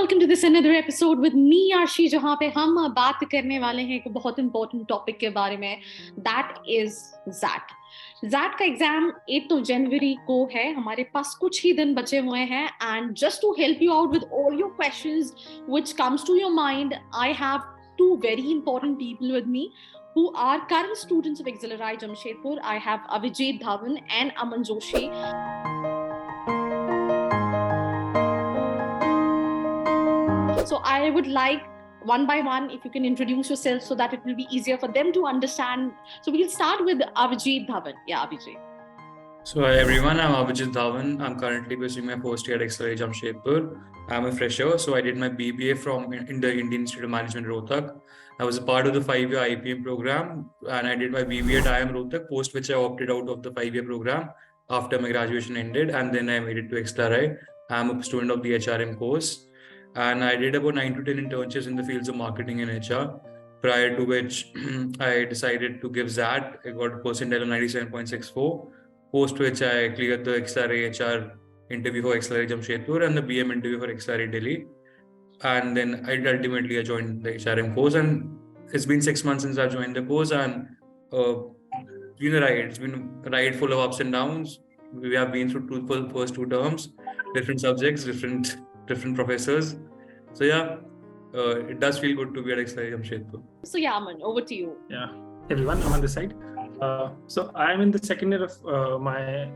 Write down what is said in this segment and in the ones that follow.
welcome to this another episode with me आशी, जहाँ पे हम बात करने वाले हैं एक बहुत important topic के बारे में, that is XAT. XAT का एग्जाम 8 जनवरी को है. हमारे पास कुछ ही दिन बचे हुए हैं and just to help you out with all your questions which comes to your mind, I have two very important people with me who are current students of XLRI Jamshedpur. I have Avijit Dhawan and Aman Joshi. So I would like one by one, if you can introduce yourself so that it will be easier for them to understand. So we'll start with Avijit Dhawan. Yeah, Avijit. So hi everyone, I'm Avijit Dhawan. I'm currently pursuing my first year at XAT Jamshedpur. I'm a fresher, so I did my BBA in the Indian Institute of Management Rohtak. I was a part of the 5-year IPM program and I did my BBA at IIM Rohtak, post which I opted out of the 5-year program after my graduation ended, and then I made it to XLRI. I'm a student of the HRM course. And I did about 9 to 10 internships in the fields of marketing and HR, prior to which I decided to give XAT. I got a percentile of 97.64, post which I cleared the XLRI HR interview for XLRI Jamshedpur and the BM interview for XLRI Delhi. And then ultimately I joined the HRM course, and it's been 6 months since I joined the course, and it's been a ride. It's been a ride full of ups and downs. We have been through first 2 terms, different subjects, different professors. So yeah, it does feel good to be at XAT Jamshedpur. So yeah, Aman, over to you. Yeah, everyone, I'm on this side. So I'm in the second year of my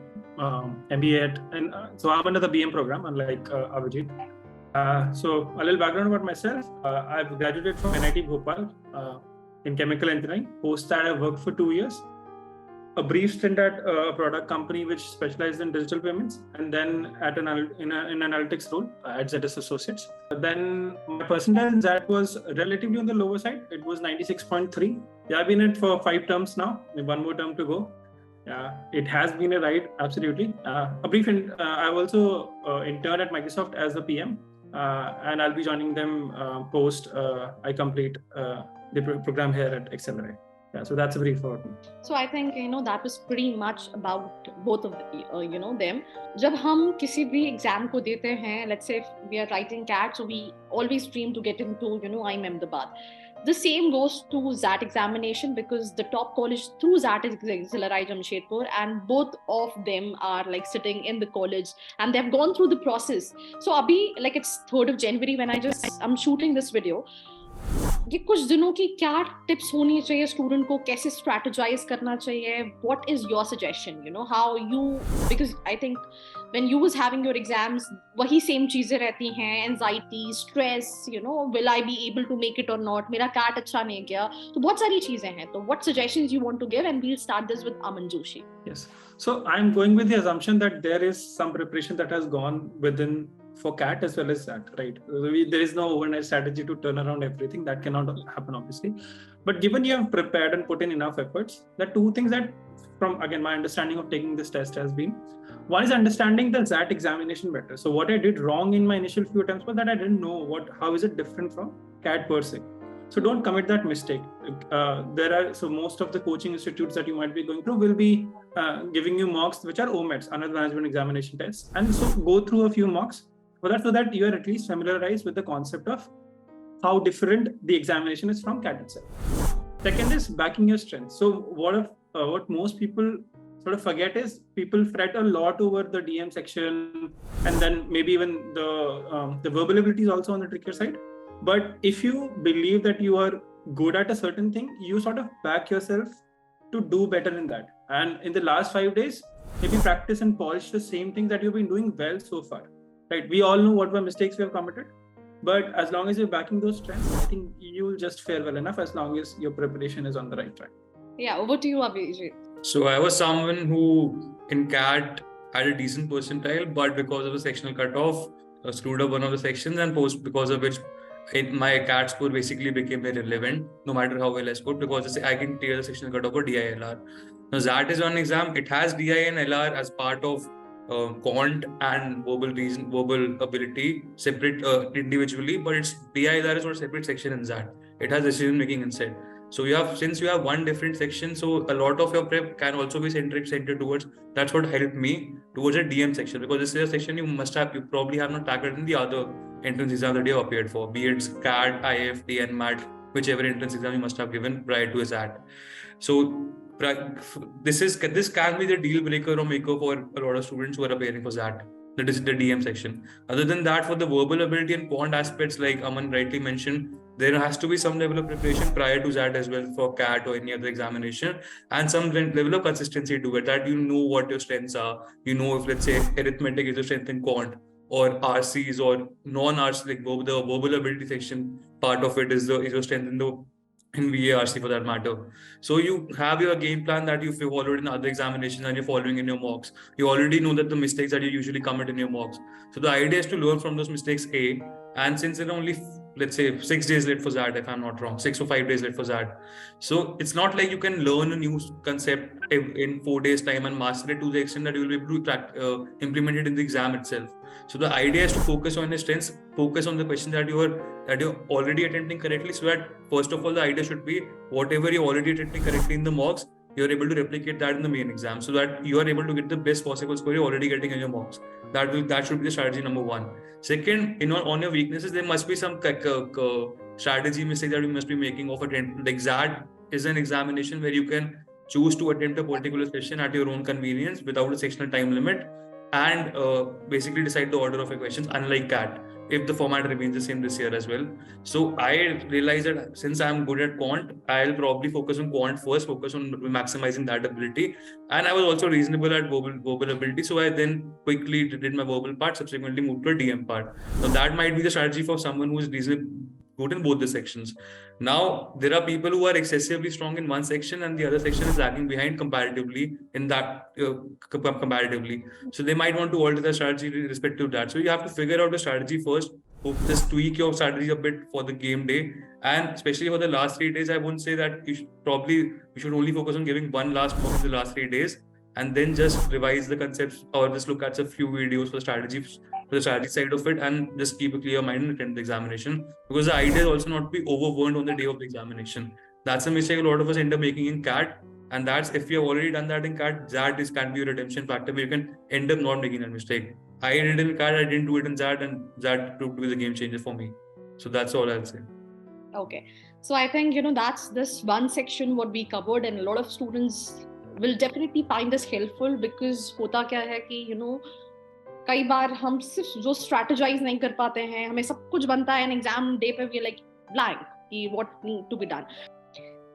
MBA so I'm under the BM program, unlike Avijit. So a little background about myself. I've graduated from NIT Bhopal in chemical engineering. Post that, I worked for 2 years. A brief stint at a product company which specialized in digital payments, and then at an analytics role at ZS Associates. Then my percentile in that was relatively on the lower side. It was 96.3. Yeah, I've been in it for 5 terms now. One more term to go. Yeah, it has been a ride, absolutely. I've also interned at Microsoft as a PM, and I'll be joining them post I complete the program here at XLRI. Yeah, so that's a brief about me. So I think that was pretty much about both of them. जब हम किसी भी exam को देते हैं, let's say we are writing CAT, so we always dream to get into IIM Ahmedabad. The same goes to XAT examination, because the top college through XAT is XLRI Jamshedpur, and both of them are like sitting in the college and they've gone through the process. So abhi, like it's 3rd of January when I'm shooting this video. ये कुछ दिनों की क्या tips होनी चाहिए student को, कैसे strategize करना चाहिए? What is your suggestion, how you, because I think when you was having your exams वही सेम चीजें रहती हैं, anxiety, stress, will I be able to make it और नॉट, मेरा कैट अच्छा नहीं गया, तो बहुत सारी चीजें हैं. तो what suggestions you want to give, and we will start this with Aman Joshi. Yes, so I'm going with the assumption that there is some preparation that has gone within for CAT as well as that, right? There is no overnight strategy to turn around everything. That cannot happen, obviously. But given you have prepared and put in enough efforts, the 2 things that, from again my understanding of taking this test has been, one is understanding the XAT examination better. So what I did wrong in my initial few attempts was that I didn't know how is it different from CAT per se. So don't commit that mistake. Most of the coaching institutes that you might be going through will be giving you mocks which are OMETs, Another Management Examination Tests, and so go through a few mocks so that you are at least familiarized with the concept of how different the examination is from CAT itself. Second is backing your strengths. So what most people sort of forget is people fret a lot over the DM section, and then maybe even the verbal ability is also on the trickier side. But if you believe that you are good at a certain thing, you sort of back yourself to do better in that. And in the last 5 days, maybe practice and polish the same thing that you've been doing well so far. Right? We all know what were mistakes we have committed, but as long as you're backing those strengths, I think you'll just fare well enough as long as your preparation is on the right track. Yeah, over to you, Abhijit. So I was someone who in CAT had a decent percentile, but because of the sectional cutoff, screwed up one of the sections, and because of which my CAT score basically became irrelevant, no matter how well I scored, because I can clear the sectional cutoff for DILR. Now XAT is one exam. It has DI and LR as part of quant and verbal ability separate individually, but it's DILR is not a separate section in XAT. It has decision making inside. So since you have one different section, so a lot of your prep can also be centered towards. That's what helped me towards a DM section, because this is a section you probably have not tackled in the other entrance exam that you have appeared for, be it CAT, IFT, and MAT, whichever entrance exam you must have given prior to XAT. So this can be the deal breaker or maker for a lot of students who are appearing for XAT. That is the DM section. Other than that, for the verbal ability and quant aspects, like Aman rightly mentioned, there has to be some level of preparation prior to that as well for CAT or any other examination, and some level of consistency to it, that you know what your strengths are. You know, if let's say arithmetic is your strength in quant, or RCs or non-RC, like the verbal ability section part of it is your strength in VARC for that matter. So you have your game plan that you've followed in other examinations and you're following in your mocks. You already know that the mistakes that you usually commit in your mocks. So the idea is to learn from those mistakes, A. And since there are only, let's say, 6 days late for that, if I'm not wrong, 6 or 5 days late for that. So it's not like you can learn a new concept in 4 days time and master it to the extent that you will be able to implement it in the exam itself. So the idea is to focus on your strengths, focus on the questions that you're already attempting correctly, so that first of all the idea should be whatever you're already attempting correctly in the mocks, you're able to replicate that in the main exam, so that you are able to get the best possible score you're already getting in your mocks. That should be the strategy number one. Second, on your weaknesses, there must be some strategy mistake that you must be making of attempt. Like XAT is an examination where you can choose to attempt a particular question at your own convenience without a sectional time limit, and basically decide the order of your questions, unlike CAT, if the format remains the same this year as well. So I realized that since I'm good at quant, I'll probably focus on quant first, focus on maximizing that ability. And I was also reasonable at verbal ability. So I then quickly did my verbal part, subsequently moved to a DM part. Now that might be the strategy for someone who is reasonably good in both the sections. Now, there are people who are excessively strong in one section and the other section is lagging behind comparatively in that comparatively. So they might want to alter their strategy with respect to that. So you have to figure out the strategy first. Just tweak your strategy a bit for the game day, and especially for the last 3 days, I wouldn't say that you should only focus on giving one last mock in the last 3 days, and then just revise the concepts or just look at a few videos for the strategy side of it, and just keep a clear mind and attend the examination. Because the idea is also not to be overburdened on the day of the examination. That's a mistake a lot of us end up making in CAT, and that's, if you have already done that in CAT, that can be a redemption factor where you can end up not making that mistake. I did it in CAT, I didn't do it in XAT, and that proved to be the game changer for me. So that's all I'll say. Okay. So I think, that's this one section what we covered, and a lot of students will definitely find this helpful, because hota kya hai ki, कई बार हम सिर्फ जो strategize नहीं कर पाते हैं, हमें सब कुछ बनता है, and exam day पे we are like blank कि what need to be done.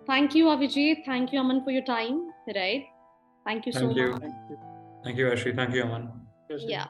Thank you, Avijit. Thank you, Aman, for your time. Right? Thank you so much. Thank you, Ashri. Thank you, Aman. Yeah.